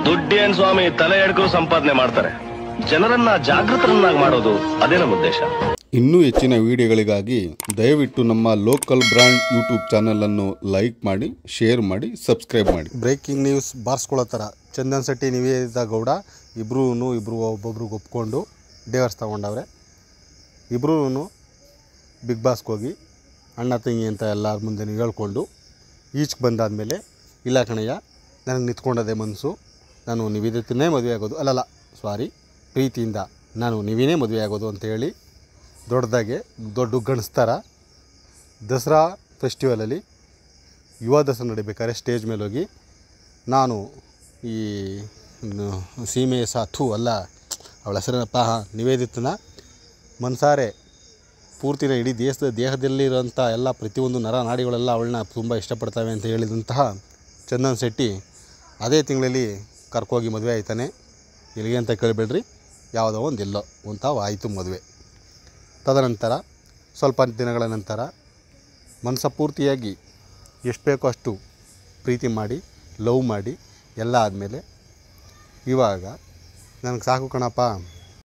ದುಡ್ಡೇನ್ ಸ್ವಾಮಿ ತಲೆ ಎಡ್ಕೋ ಸಂಪಾದನೆ ಮಾಡ್ತಾರೆ. ಜನರನ್ನ ಜಾಗೃತರನ್ನಾಗಿ ಮಾಡೋದು ಅದೇ ನಮ್ಮ ಉದ್ದೇಶ. ಇನ್ನೂ ಹೆಚ್ಚಿನ ವಿಡಿಯೋಗಳಿಗಾಗಿ ದಯವಿಟ್ಟು ನಮ್ಮ ಲೋಕಲ್ ಬ್ರ್ಯಾಂಡ್ ಯೂಟ್ಯೂಬ್ ಚಾನಲ್ ಅನ್ನು ಲೈಕ್ ಮಾಡಿ, ಶೇರ್ ಮಾಡಿ, ಸಬ್ಸ್ಕ್ರೈಬ್ ಮಾಡಿ. ಬ್ರೇಕಿಂಗ್ ನ್ಯೂಸ್ ಬಾರಿಸ್ಕೊಳ್ಳೋ ಥರ ಚಂದನ್ ಶೆಟ್ಟಿ, ನಿವೇದಿತಾ ಗೌಡ ಇಬ್ಬರೂ ಒಬ್ಬೊಬ್ರಿಗೆ ಒಪ್ಕೊಂಡು ಡೇವರ್ಸ್ ತಗೊಂಡವ್ರೆ. ಇಬ್ಬರೂ ಬಿಗ್ ಬಾಸ್ಗೆ ಹೋಗಿ ಅಣ್ಣ ತಂಗಿ ಅಂತ ಎಲ್ಲರ ಮುಂದೆ ಹೇಳ್ಕೊಂಡು ಈಚೆಗೆ ಬಂದಾದಮೇಲೆ ಇಲ್ಲ ಕಣಯ್ಯ, ನನಗೆ ನಿಂತ್ಕೊಂಡದೆ ಮನಸ್ಸು, ನಾನು ನಿವೇದಿತನೇ ಮದುವೆ ಆಗೋದು, ಪ್ರೀತಿಯಿಂದ ನಾನು ನೀವೇನೇ ಮದುವೆ ಆಗೋದು ಅಂತೇಳಿ ದೊಡ್ಡ ಗಣಿಸ್ತಾರ. ದಸರಾ ಫೆಸ್ಟಿವಲಲ್ಲಿ ಯುವ ದಸರಾ ನಡಿಬೇಕಾದ್ರೆ ಸ್ಟೇಜ್ ಮೇಲೆ ಹೋಗಿ ನಾನು ಈ ಸೀಮೆ ಸಾಥು ಅಲ್ಲ ಅವಳ ಹೆಸರೇನಪ್ಪ, ನಿವೇದಿತನ ಮನಸಾರೆ ಪೂರ್ತಿನ ಇಡೀ ದೇಹದಲ್ಲಿರೋಂಥ ಎಲ್ಲ ಪ್ರತಿಯೊಂದು ನರನಾಡಿಗಳೆಲ್ಲ ಅವಳನ್ನ ತುಂಬ ಇಷ್ಟಪಡ್ತವೆ ಅಂತ ಹೇಳಿದಂತಹ ಚಂದನ್ ಶೆಟ್ಟಿ ಅದೇ ತಿಂಗಳಲ್ಲಿ ಕರ್ಕೋಗಿ ಮದುವೆ ಆಯ್ತಾನೆ. ಎಲ್ಲಿಗೆ ಅಂತ ಕೇಳಬೇಡ್ರಿ, ಯಾವುದೋ ಒಂದಿಲ್ಲೋ ಅಂತ ಆಯಿತು ಮದುವೆ. ತದನಂತರ ಸ್ವಲ್ಪ ದಿನಗಳ ನಂತರ ಮನಸ್ಪೂರ್ತಿಯಾಗಿ ಎಷ್ಟು ಬೇಕೋ ಅಷ್ಟು ಪ್ರೀತಿ ಮಾಡಿ, ಲವ್ ಮಾಡಿ ಎಲ್ಲ ಆದಮೇಲೆ ಇವಾಗ ನನಗೆ ಸಾಕು ಕಣಪ್ಪ,